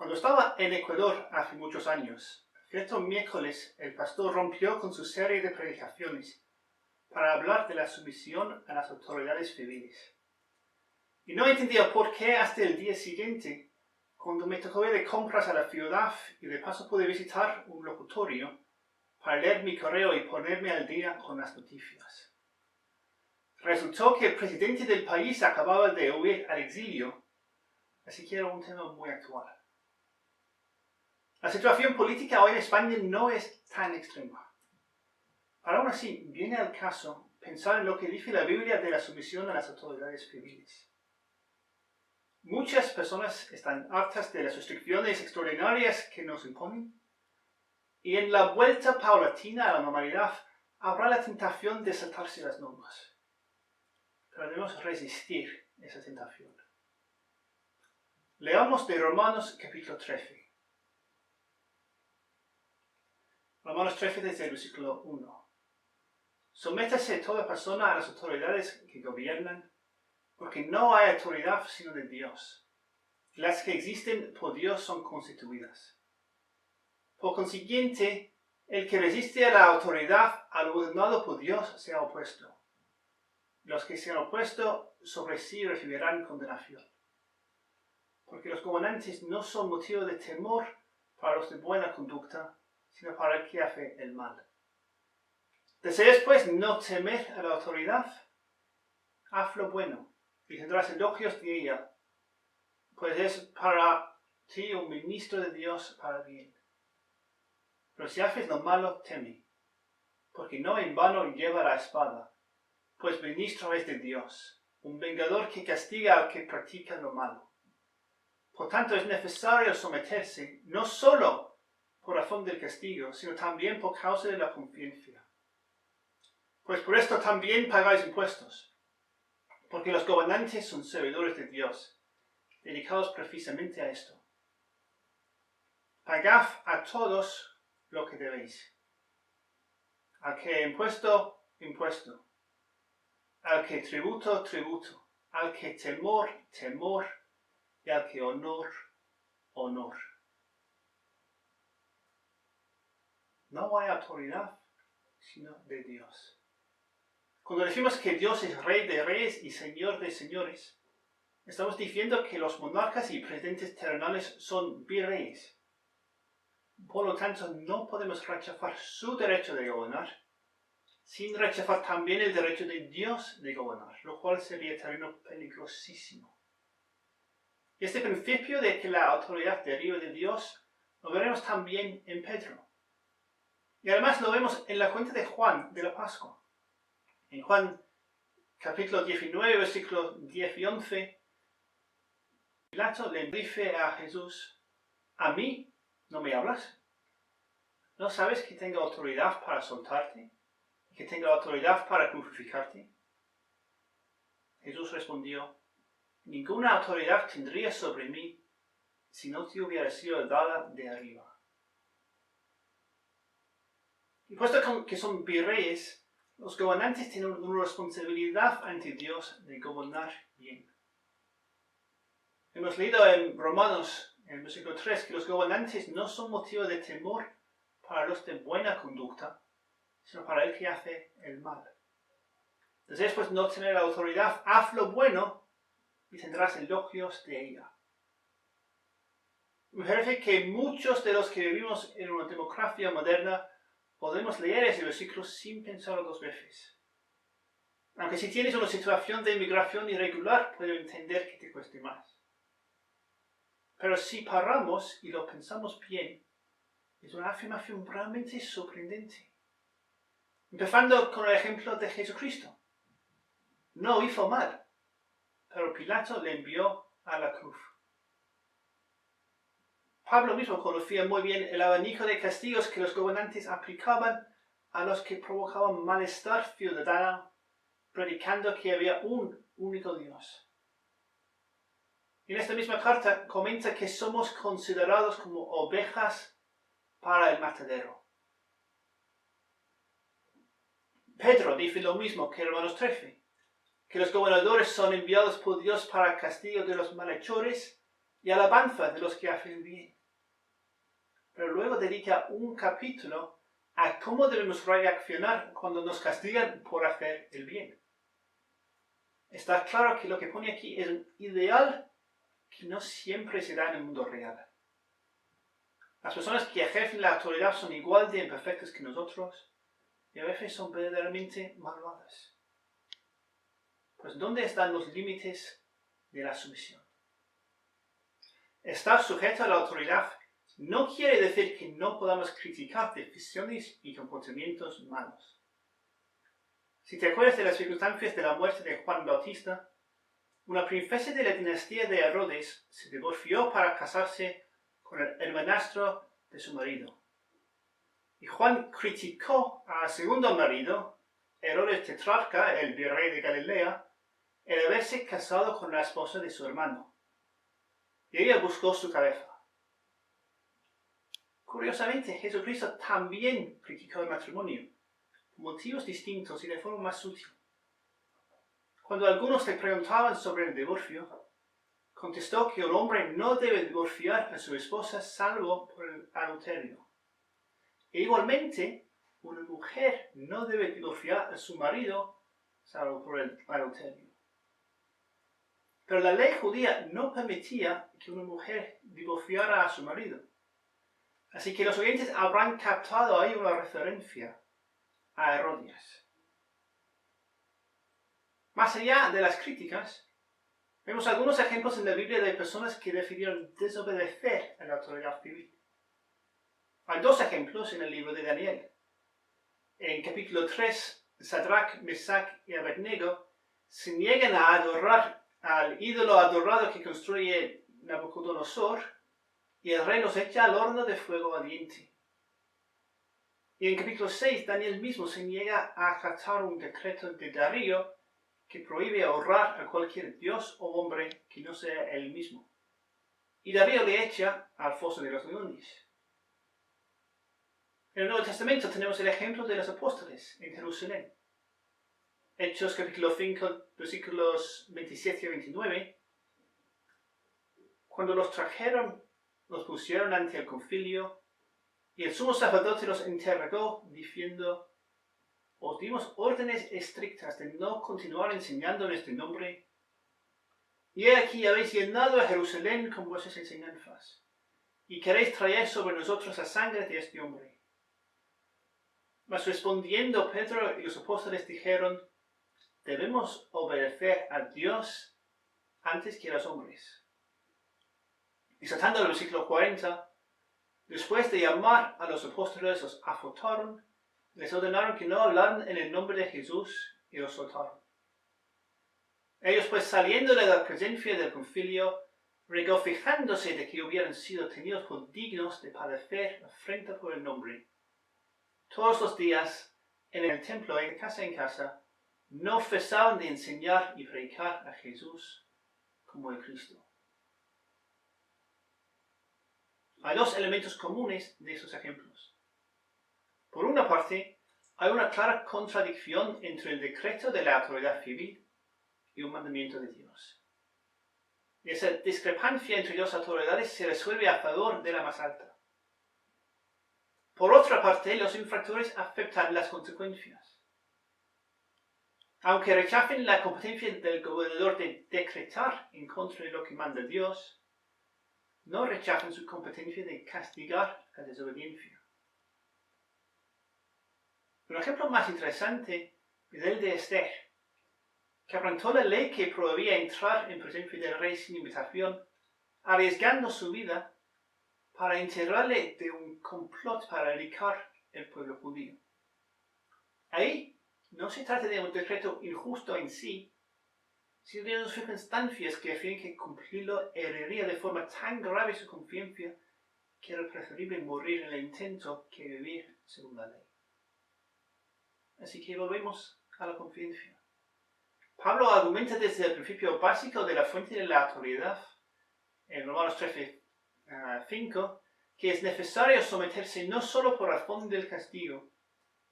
Cuando estaba en Ecuador hace muchos años, cierto miércoles el pastor rompió con su serie de predicaciones para hablar de la sumisión a las autoridades civiles. Y no entendía por qué hasta el día siguiente, cuando me tocó ir de compras a la ciudad y de paso pude visitar un locutorio para leer mi correo y ponerme al día con las noticias. Resultó que el presidente del país acababa de huir al exilio, así que era un tema muy actual. La situación política hoy en España no es tan extrema. Pero aún así, viene al caso pensar en lo que dice la Biblia de la sumisión a las autoridades civiles. Muchas personas están hartas de las restricciones extraordinarias que nos imponen, y en la vuelta paulatina a la normalidad habrá la tentación de saltarse las normas. Pero debemos resistir esa tentación. Leamos de Romanos capítulo 13. Romanos 13 desde el versículo 1. Sométase toda persona a las autoridades que gobiernan, porque no hay autoridad sino de Dios. Las que existen por Dios son constituidas. Por consiguiente, el que resiste a la autoridad al ordenado por Dios se ha opuesto. Los que se han opuesto sobre sí recibirán condenación. Porque los gobernantes no son motivo de temor para los de buena conducta, sino para el que hace el mal. ¿Deseas pues no temer a la autoridad? Haz lo bueno, y tendrás elogios de ella, pues es para ti un ministro de Dios para el bien. Pero si haces lo malo, teme, porque no en vano lleva la espada, pues ministro es de Dios, un vengador que castiga al que practica lo malo. Por tanto, es necesario someterse, no solo por razón del castigo, sino también por causa de la conciencia. Pues por esto también pagáis impuestos, porque los gobernantes son servidores de Dios, dedicados precisamente a esto. Pagad a todos lo que debéis. Al que impuesto, impuesto. Al que tributo, tributo. Al que temor, temor. Y al que honor, honor. No hay autoridad sino de Dios. Cuando decimos que Dios es Rey de reyes y Señor de señores, estamos diciendo que los monarcas y presidentes terrenales son virreyes. Por lo tanto, no podemos rechazar su derecho de gobernar, sin rechazar también el derecho de Dios de gobernar, lo cual sería terreno peligrosísimo. Y este principio de que la autoridad deriva de Dios, lo veremos también en Pedro. Y además lo vemos en la cuenta de Juan de la Pascua. En Juan capítulo 19, versículos 10 y 11, Pilato le dice a Jesús: ¿a mí no me hablas? ¿No sabes que tengo autoridad para soltarte? ¿Y que tengo autoridad para crucificarte? Jesús respondió: ninguna autoridad tendría sobre mí si no te hubiera sido dada de arriba. Y puesto que son virreyes, los gobernantes tienen una responsabilidad ante Dios de gobernar bien. Hemos leído en Romanos, en el versículo 3, que los gobernantes no son motivo de temor para los de buena conducta, sino para el que hace el mal. Deseas pues no tener autoridad, haz lo bueno y tendrás elogios de ella. Me parece que muchos de los que vivimos en una democracia moderna podemos leer ese versículo sin pensarlo dos veces. Aunque si tienes una situación de inmigración irregular, puedo entender que te cueste más. Pero si paramos y lo pensamos bien, es una afirmación realmente sorprendente. Empezando con el ejemplo de Jesucristo. No hizo mal, pero Pilato le envió a la cruz. Pablo mismo conocía muy bien el abanico de castigos que los gobernantes aplicaban a los que provocaban malestar ciudadano, predicando que había un único Dios. En esta misma carta comenta que somos considerados como ovejas para el matadero. Pedro dice lo mismo que en Romanos 13, que los gobernadores son enviados por Dios para el castigo de los malhechores y alabanza de los que hacen bien. Pero luego dedica un capítulo a cómo debemos reaccionar cuando nos castigan por hacer el bien. Está claro que lo que pone aquí es un ideal que no siempre se da en el mundo real. Las personas que ejercen la autoridad son igual de imperfectas que nosotros y a veces son verdaderamente malvadas. Pues ¿dónde están los límites de la sumisión? Estar sujeto a la autoridad no quiere decir que no podamos criticar decisiones y comportamientos malos. Si te acuerdas de las circunstancias de la muerte de Juan Bautista, una princesa de la dinastía de Herodes se divorció para casarse con el hermanastro de su marido. Y Juan criticó al segundo marido, Herodes Tetrarca, el virrey de Galilea, el haberse casado con la esposa de su hermano. Y ella buscó su cabeza. Curiosamente, Jesucristo también criticó el matrimonio, por motivos distintos y de forma más sutil. Cuando algunos le preguntaban sobre el divorcio, contestó que un hombre no debe divorciar a su esposa salvo por el adulterio. E igualmente, una mujer no debe divorciar a su marido salvo por el adulterio. Pero la ley judía no permitía que una mujer divorciara a su marido. Así que los oyentes habrán captado ahí una referencia a Herodías. Más allá de las críticas, vemos algunos ejemplos en la Biblia de personas que decidieron desobedecer a la autoridad civil. Hay dos ejemplos en el libro de Daniel. En capítulo 3, Sadrach, Mesach y Abednego se niegan a adorar al ídolo adorado que construye Nabucodonosor y el rey los echa al horno de fuego ardiente. Y en capítulo 6, Daniel mismo se niega a acatar un decreto de Darío que prohíbe honrar a cualquier dios o hombre que no sea él mismo. Y Darío le echa al foso de los leones. En el Nuevo Testamento tenemos el ejemplo de los apóstoles en Jerusalén. Hechos capítulo 5, versículos 27 y 29. Cuando los trajeron, los pusieron ante el concilio, y el sumo sacerdote los interrogó, diciendo: os dimos órdenes estrictas de no continuar enseñando en este nombre, y he aquí habéis llenado a Jerusalén con vuestras enseñanzas, y queréis traer sobre nosotros la sangre de este hombre. Mas respondiendo Pedro y los apóstoles dijeron: debemos obedecer a Dios antes que a los hombres. Y saltando al versículo 40, después de llamar a los apóstoles, los azotaron, les ordenaron que no hablaran en el nombre de Jesús y los soltaron. Ellos pues, saliendo de la presencia del concilio, regocijándose de que hubieran sido tenidos por dignos de padecer afrenta por el nombre, todos los días en el templo y de casa en casa, no cesaban de enseñar y predicar a Jesús como el Cristo. Hay dos elementos comunes de esos ejemplos. Por una parte, hay una clara contradicción entre el decreto de la autoridad civil y un mandamiento de Dios. Y esa discrepancia entre dos autoridades se resuelve a favor de la más alta. Por otra parte, los infractores aceptan las consecuencias. Aunque rechacen la competencia del gobernador de decretar en contra de lo que manda Dios, no rechazan su competencia de castigar la desobediencia. Un ejemplo más interesante es el de Esther, que quebrantó la ley que prohibía entrar en presencia del rey sin invitación, arriesgando su vida para enterarle de un complot para erradicar el pueblo judío. Ahí no se trata de un decreto injusto en sí, sino de unas circunstancias que hacían que cumplirlo heriría de forma tan grave su conciencia que era preferible morir en el intento que vivir según la ley. Así que volvemos a la conciencia. Pablo argumenta desde el principio básico de la fuente de la autoridad, en Romanos 13, 5, que es necesario someterse no solo por razón del castigo,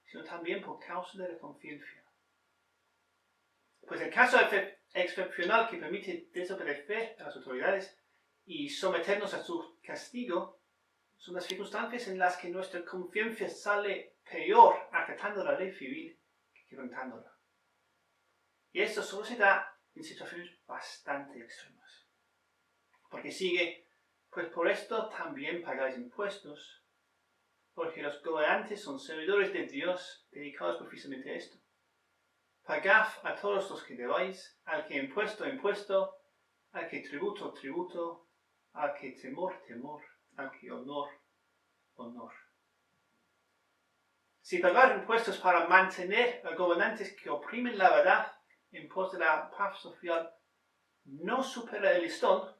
sino también por causa de la conciencia. Pues el caso excepcional que permite desobedecer a las autoridades y someternos a su castigo son las circunstancias en las que nuestra confianza sale peor acatando la ley civil que quebrantándola. Y esto solo se da en situaciones bastante extremas. Porque sigue, pues por esto también pagáis impuestos, porque los gobernantes son servidores de Dios dedicados precisamente a esto. Pagad a todos los que debáis, al que impuesto, impuesto, al que tributo, tributo, al que temor, temor, al que honor, honor. Si pagar impuestos para mantener a gobernantes que oprimen la verdad en pos de la paz social no supera el listón,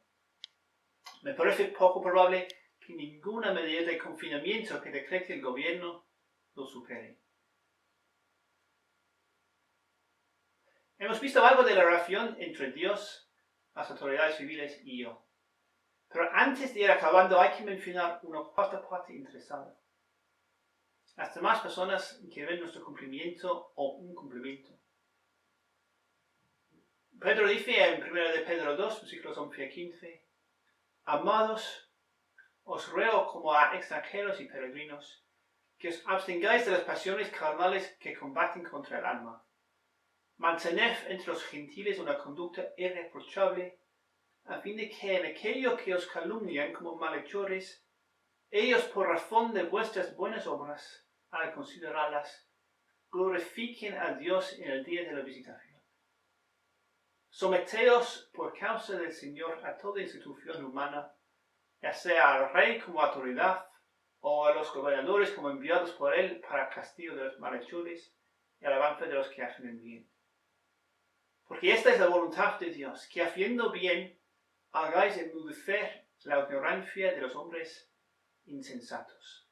me parece poco probable que ninguna medida de confinamiento que decrete el gobierno lo supere. Hemos visto algo de la relación entre Dios, las autoridades civiles y yo. Pero antes de ir acabando hay que mencionar una cuarta parte interesada. Las demás personas que ven nuestro cumplimiento o incumplimiento. Pedro dice en 1 de Pedro 2, versículos 11 a 15, Amados, os ruego como a extranjeros y peregrinos, que os abstengáis de las pasiones carnales que combaten contra el alma. Mantened entre los gentiles una conducta irreprochable, a fin de que en aquello que os calumnian como malhechores, ellos por razón de vuestras buenas obras, al considerarlas, glorifiquen a Dios en el día de la visitación. Someteos por causa del Señor a toda institución humana, ya sea al rey como autoridad, o a los gobernadores como enviados por él para castigo de los malhechores y alabanza de los que hacen el bien. Porque esta es la voluntad de Dios, que haciendo bien, hagáis enmudecer la ignorancia de los hombres insensatos.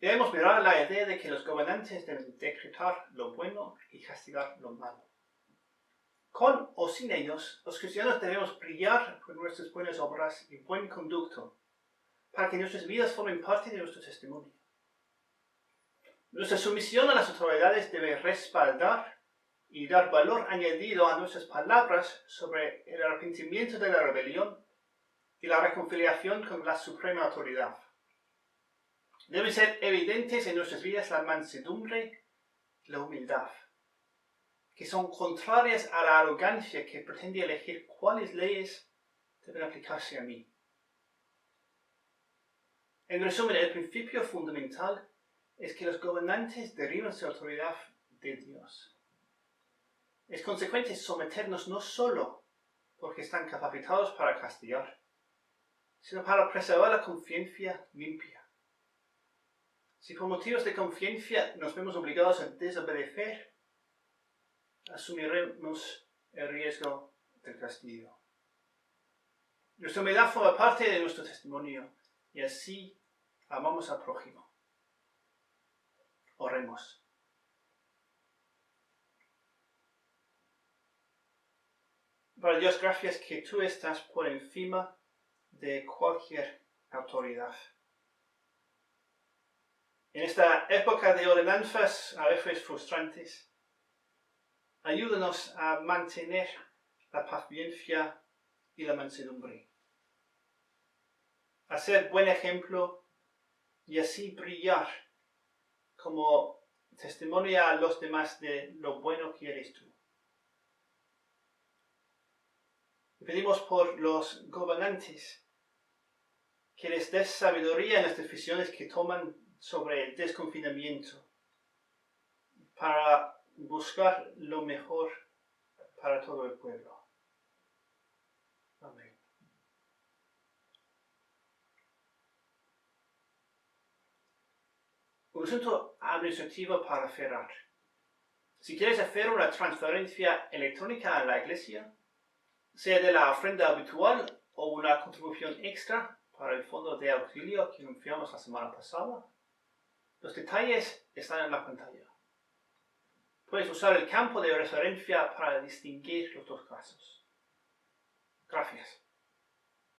Debemos mirar la idea de que los gobernantes deben decretar lo bueno y castigar lo malo. Con o sin ellos, los cristianos debemos brillar con nuestras buenas obras y buen conducto, para que nuestras vidas formen parte de nuestro testimonio. Nuestra sumisión a las autoridades debe respaldar y dar valor añadido a nuestras palabras sobre el arrepentimiento de la rebelión y la reconciliación con la suprema autoridad. Deben ser evidentes en nuestras vidas la mansedumbre y la humildad, que son contrarias a la arrogancia que pretende elegir cuáles leyes deben aplicarse a mí. En resumen, el principio fundamental es que los gobernantes derivan su autoridad de Dios. Es consecuente someternos no solo porque están capacitados para castigar, sino para preservar la conciencia limpia. Si por motivos de conciencia nos vemos obligados a desobedecer, asumiremos el riesgo del castigo. Nuestra humildad forma parte de nuestro testimonio y así amamos al prójimo. Oremos. Para Dios, gracias que tú estás por encima de cualquier autoridad. En esta época de ordenanzas a veces frustrantes, ayúdanos a mantener la paciencia y la mansedumbre, a ser buen ejemplo y así brillar como testimonio a los demás de lo bueno que eres tú. Y pedimos por los gobernantes que les des sabiduría en las decisiones que toman sobre el desconfinamiento para buscar lo mejor para todo el pueblo. Amén. Un asunto administrativo para cerrar. Si quieres hacer una transferencia electrónica a la iglesia, sea de la ofrenda habitual o una contribución extra para el fondo de auxilio que anunciamos la semana pasada, los detalles están en la pantalla. Puedes usar el campo de referencia para distinguir los dos casos. Gracias.